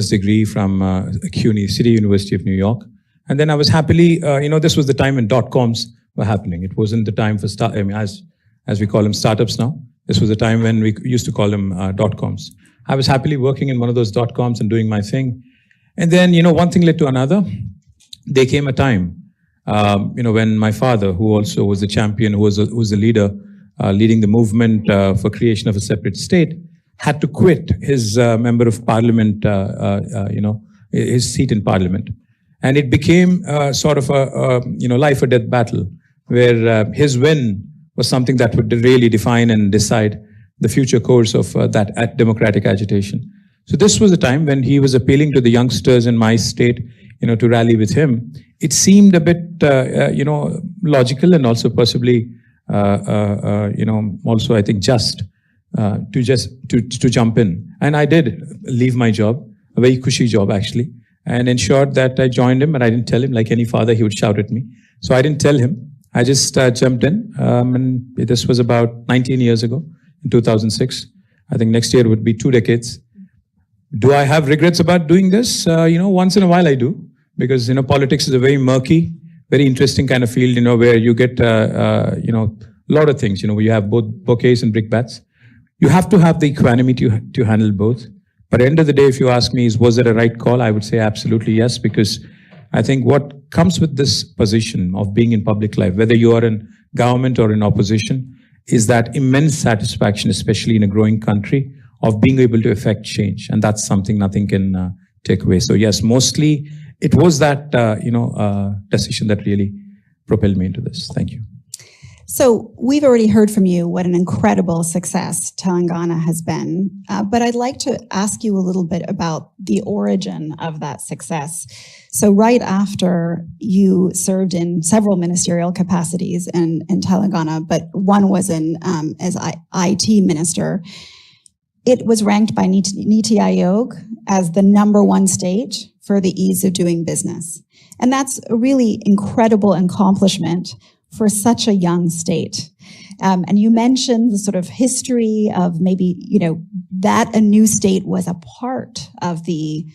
degree from CUNY, City University of New York. And then I was happily, this was the time when dot-coms were happening. It wasn't the time for, as we call them, startups now. This was the time when we used to call them dot-coms. I was happily working in one of those dot-coms and doing my thing. And then, one thing led to another. There came a time, when my father, who also was the champion, who was the leader, leading the movement for creation of a separate state, had to quit his member of parliament, his seat in parliament. And it became sort of a life or death battle, where his win was something that would really define and decide the future course of that democratic agitation. So this was a time when he was appealing to the youngsters in my state, to rally with him. It seemed a bit, logical and also possibly, also I think just to jump in. And I did leave my job, a very cushy job actually, and ensured that I joined him, and I didn't tell him. Like any father, he would shout at me. So I didn't tell him. I just jumped in, and this was about 19 years ago, in 2006. I think next year would be 2 decades. Do I have regrets about doing this? Once in a while I do, because, politics is a very murky, very interesting kind of field, where you get, a lot of things, where you have both bouquets and brickbats. You have to have the equanimity to handle both. But at the end of the day, if you ask me, was it a right call? I would say absolutely yes, because I think what comes with this position of being in public life, whether you are in government or in opposition, is that immense satisfaction, especially in a growing country, of being able to effect change. And that's something nothing can take away. So yes, mostly it was that, decision that really propelled me into this. Thank you. So we've already heard from you what an incredible success Telangana has been, but I'd like to ask you a little bit about the origin of that success. So right after you served in several ministerial capacities in Telangana, but one was as IT minister, it was ranked by Niti Aayog as the #1 state for the ease of doing business. And that's a really incredible accomplishment for such a young state. And you mentioned the sort of history of maybe, that a new state was a part of the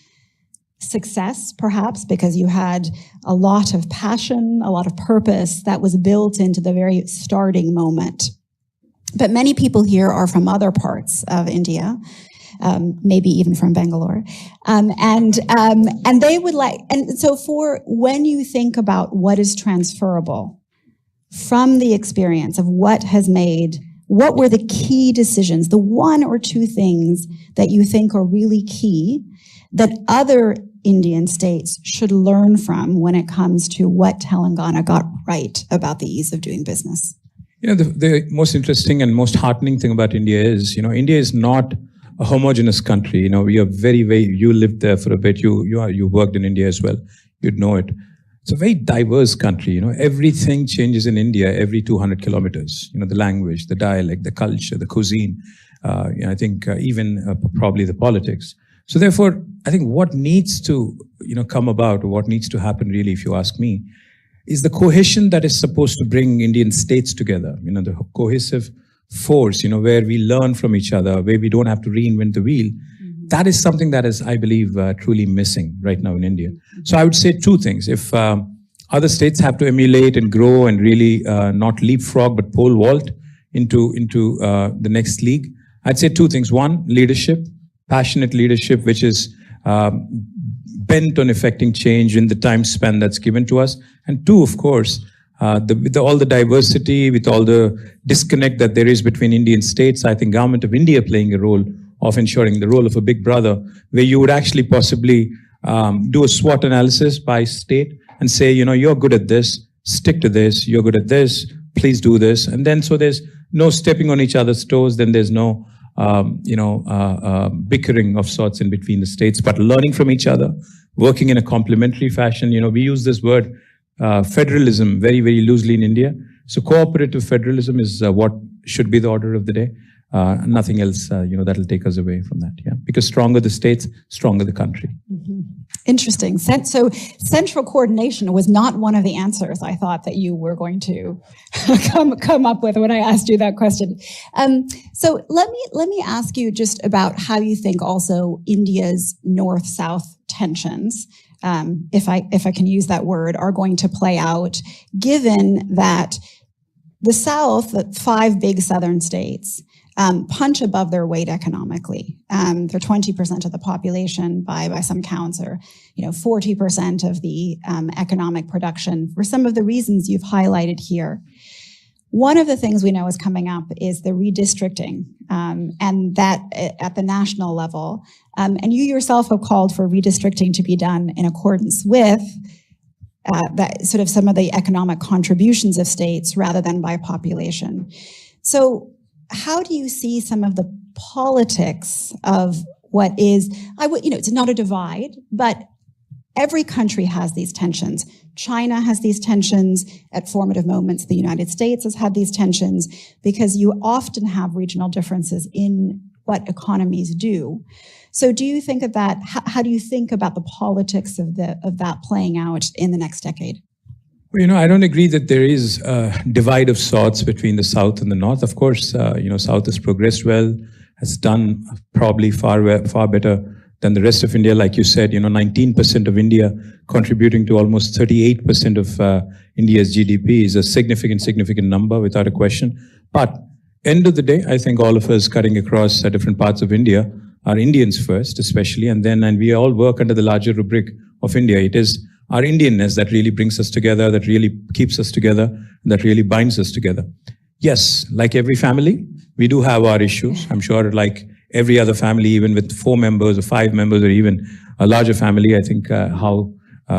success, perhaps, because you had a lot of passion, a lot of purpose that was built into the very starting moment. But many people here are from other parts of India, maybe even from Bangalore. And they would so for when you think about what is transferable from the experience of what were the key decisions, the 1 or 2 things that you think are really key that other Indian states should learn from when it comes to what Telangana got right about the ease of doing business? The most interesting and most heartening thing about India is, India is not a homogeneous country. We are very, very, you lived there for a bit, you worked in India as well, you'd know it. It's a very diverse country. Everything changes in India every 200 kilometers. The language, the dialect, the culture, the cuisine. I think even probably the politics. So therefore, I think what needs to come about, or what needs to happen really, if you ask me, is the cohesion that is supposed to bring Indian states together. The cohesive force. Where we learn from each other, where we don't have to reinvent the wheel. That is something that is, I believe, truly missing right now in India. So I would say 2 things. If other states have to emulate and grow and really not leapfrog but pole vault into the next league, I'd say 2 things. 1, leadership, passionate leadership, which is bent on effecting change in the time span that's given to us. And 2, of course, with all the diversity, with all the disconnect that there is between Indian states, I think Government of India playing a role of ensuring the role of a big brother, where you would actually possibly do a SWOT analysis by state and say, you're good at this, stick to this, you're good at this, please do this. And then so there's no stepping on each other's toes, then there's no, bickering of sorts in between the states, but learning from each other, working in a complementary fashion. We use this word federalism very, very loosely in India. So cooperative federalism is what should be the order of the day. Nothing else, that'll take us away from that. Yeah, because stronger the states, stronger the country. Interesting. So central coordination was not one of the answers I thought that you were going to come up with when I asked you that question. So let me ask you just about how you think also India's north-south tensions, if I can use that word, are going to play out, given that the South, the 5 big southern states, punch above their weight economically. They're 20% of the population by some counts, or 40% of the economic production for some of the reasons you've highlighted here. One of the things we know is coming up is the redistricting, and that at the national level. And you yourself have called for redistricting to be done in accordance with that sort of some of the economic contributions of states rather than by population. So how do you see some of the politics of what is, it's not a divide, but every country has these tensions. China has these tensions at formative moments. The United States has had these tensions because you often have regional differences in what economies do. So do you think of that? How do you think about the politics of that playing out in the next decade? Well, I don't agree that there is a divide of sorts between the South and the North. Of course, South has progressed well, has done probably far better than the rest of India. Like you said, 19% of India contributing to almost 38% of India's GDP is a significant number without a question. But end of the day, I think all of us cutting across different parts of India are Indians first, especially, and we all work under the larger rubric of India. It is our Indianness that really brings us together, that really keeps us together, and that really binds us together. Yes, like every family, we do have our issues. I'm sure like every other family, even with 4 members or 5 members or even a larger family, I think how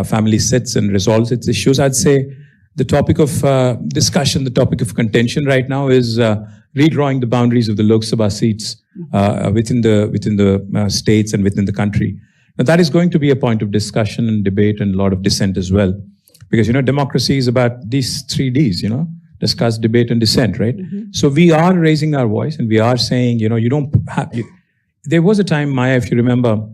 family sits and resolves its issues. I'd say the topic of discussion, the topic of contention right now is redrawing the boundaries of the Lok Sabha seats within the states and within the country. Now, that is going to be a point of discussion and debate and a lot of dissent as well. Because, democracy is about these 3 Ds, discuss, debate, and dissent, right? Mm-hmm. So we are raising our voice and we are saying, you don't have... There was a time, Maya, if you remember,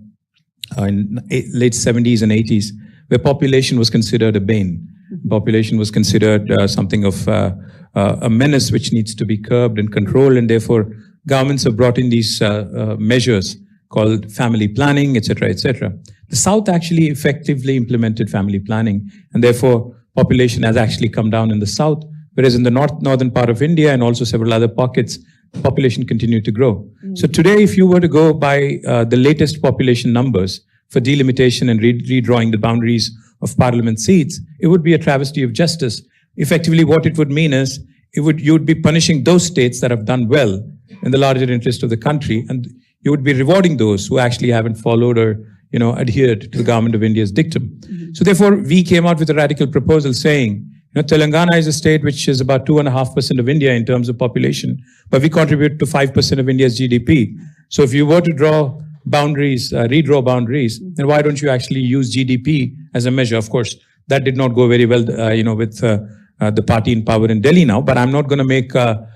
in late 70s and 80s, where population was considered a bane. Mm-hmm. Population was considered something of a menace which needs to be curbed and controlled, and therefore governments have brought in these measures called family planning, etc., etc. The South actually effectively implemented family planning, and therefore population has actually come down in the South, whereas in the northern part of India and also several other pockets, population continued to grow. Mm-hmm. So today, if you were to go by the latest population numbers for delimitation and redrawing the boundaries of parliament seats, it would be a travesty of justice. Effectively, what it would mean is you would be punishing those states that have done well in the larger interest of the country, and you would be rewarding those who actually haven't followed or adhered to the government of India's dictum. Mm-hmm. So therefore, we came out with a radical proposal saying, Telangana is a state which is about 2.5% of India in terms of population, but we contribute to 5% of India's GDP. So if you were to draw boundaries, redraw boundaries, then why don't you actually use GDP as a measure? Of course, that did not go very well, with the party in power in Delhi now, but I'm not going to make a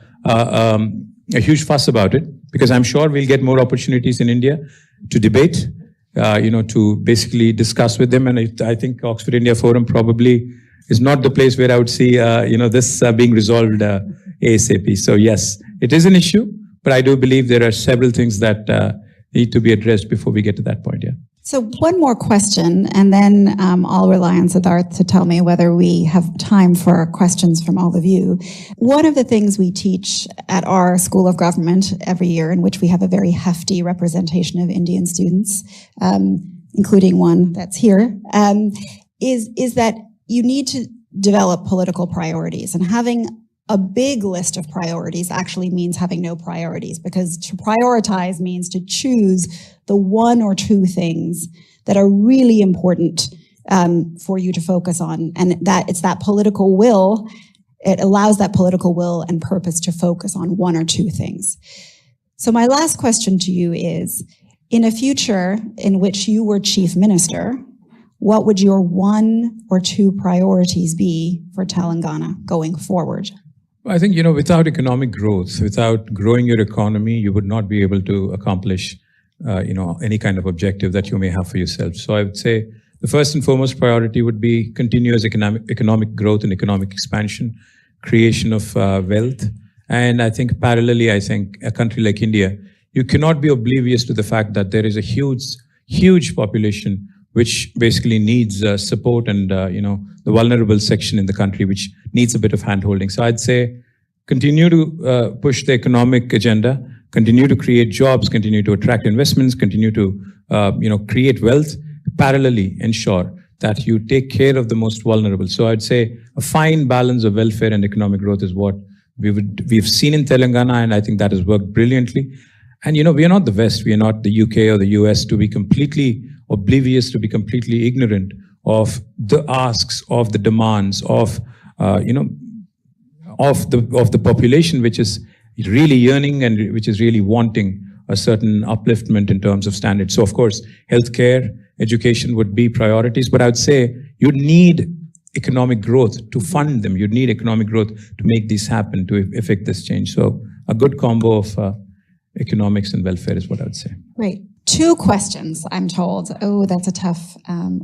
huge fuss about it, because I'm sure we'll get more opportunities in India to debate, to basically discuss with them. And I think Oxford India Forum probably is not the place where I would see, this being resolved ASAP. So yes, it is an issue, but I do believe there are several things that need to be addressed before we get to that point. Yeah. So one more question, and then I'll rely on Siddharth to tell me whether we have time for questions from all of you. One of the things we teach at our School of Government every year, in which we have a very hefty representation of Indian students, including one that's here, is that you need to develop political priorities, and having a big list of priorities actually means having no priorities, because to prioritize means to choose the 1 or 2 things that are really important for you to focus on. And that it's that political will, it allows that political will and purpose to focus on 1 or 2 things. So my last question to you is, in a future in which you were chief minister, what would your 1 or 2 priorities be for Telangana going forward? I think, without economic growth, without growing your economy, you would not be able to accomplish any kind of objective that you may have for yourself. So I would say the first and foremost priority would be continuous economic growth and economic expansion, creation of wealth. And I think parallelly, I think a country like India, you cannot be oblivious to the fact that there is a huge population which basically needs support, and the vulnerable section in the country which needs a bit of handholding. So I'd say continue to push the economic agenda, continue to create jobs, continue to attract investments, continue to create wealth, parallelly ensure that you take care of the most vulnerable. So I'd say a fine balance of welfare and economic growth is what we've seen in Telangana, and I think that has worked brilliantly. And we are not the West, we are not the UK or the US to be completely oblivious, to be completely ignorant of the asks, of the demands, of the population which is really yearning and which is really wanting a certain upliftment in terms of standards. So of course, healthcare, education would be priorities, but I would say you need economic growth to fund them. You'd need economic growth to make this happen, to effect this change. So a good combo of economics and welfare is what I would say. Great. 2 questions, I'm told. Oh, that's a tough.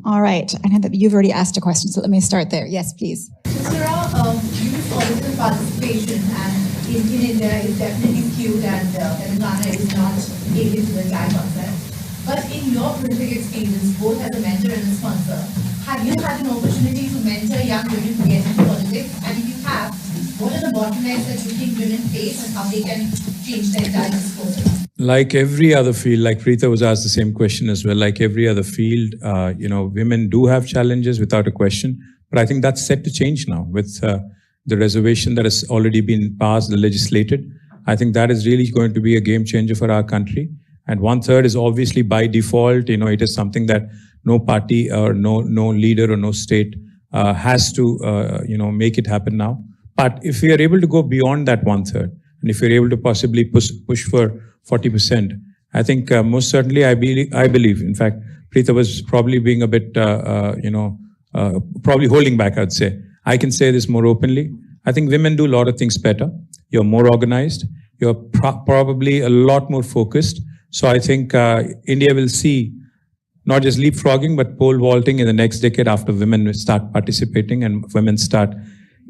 All right. I know that you've already asked a question, so let me start there. Yes, please. Mr. Rao, youth political participation in India is definitely skewed, and Telangana is not aided to the entire concept. But in your political experience, both as a mentor and a sponsor, have you had an opportunity to mentor young women to get into politics? And if you have, what are the bottlenecks that you think women face and how they can change their entire discourse? Like every other field, like Preeta was asked the same question as well, like every other field, women do have challenges without a question. But I think that's set to change now with the reservation that has already been passed, legislated. I think that is really going to be a game changer for our country. And 1/3 is obviously by default, it is something that no party or no leader or no state has to, make it happen now. But if we are able to go beyond that 1/3, and if we're able to possibly push for 40%, I think most certainly I believe, in fact, Preeta was probably being a bit, probably holding back, I'd say. I can say this more openly. I think women do a lot of things better. You're more organized. You're probably a lot more focused. So I think India will see not just leapfrogging, but pole vaulting in the next decade after women start participating and women start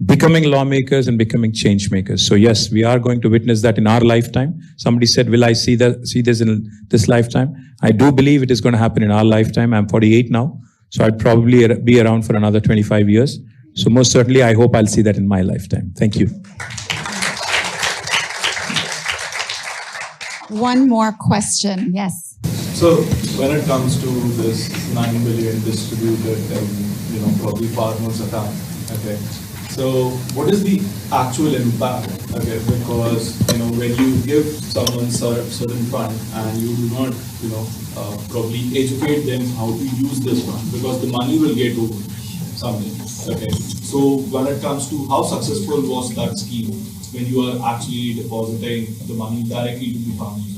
becoming lawmakers and becoming change makers. So yes, we are going to witness that in our lifetime. Somebody said, will I see this in this lifetime? I do believe it is going to happen in our lifetime. I'm 48 now, so I'd probably be around for another 25 years. So most certainly, I hope I'll see that in my lifetime. Thank you. One more question. Yes. So when it comes to this 9 billion distributed and probably farmers account, okay. So what is the actual impact? Okay, because when you give someone certain fund and you do not probably educate them how to use this fund, because the money will get over someday. Okay. So when it comes to how successful was that scheme when you are actually depositing the money directly to the farmers?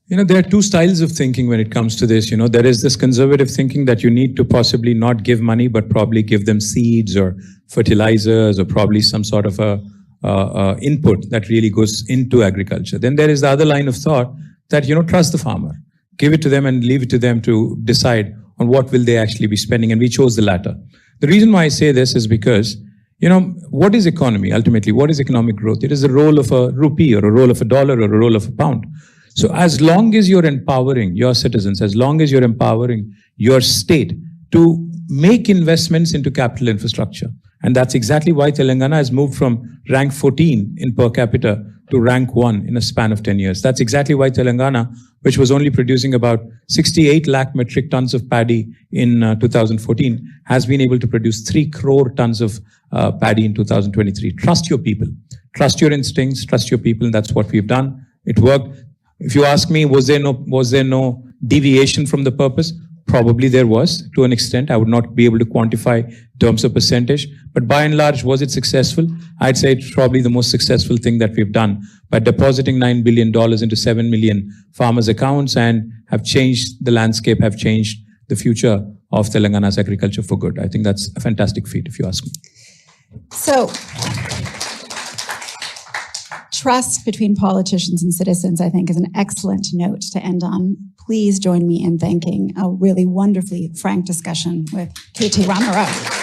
There are 2 styles of thinking when it comes to this. There is this conservative thinking that you need to possibly not give money, but probably give them seeds or fertilizers or probably some sort of a input that really goes into agriculture. Then there is the other line of thought that, trust the farmer. Give it to them and leave it to them to decide on what will they actually be spending. And we chose the latter. The reason why I say this is because, what is economy? Ultimately, what is economic growth? It is the role of a rupee or a role of a dollar or a role of a pound. So as long as you're empowering your citizens, as long as you're empowering your state to make investments into capital infrastructure, and that's exactly why Telangana has moved from rank 14 in per capita to rank 1 in a span of 10 years. That's exactly why Telangana, which was only producing about 68 lakh metric tons of paddy in 2014, has been able to produce 3 crore tons of paddy in 2023. Trust your people, trust your instincts, trust your people, and that's what we've done. It worked. If you ask me, was there no deviation from the purpose? Probably there was, to an extent. I would not be able to quantify in terms of percentage, but by and large, was it successful? I'd say it's probably the most successful thing that we've done by depositing $9 billion into 7 million farmers' accounts and have changed the landscape, have changed the future of Telangana's agriculture for good. I think that's a fantastic feat, if you ask me. So, trust between politicians and citizens, I think, is an excellent note to end on. Please join me in thanking a really wonderfully frank discussion with KT HarishRao.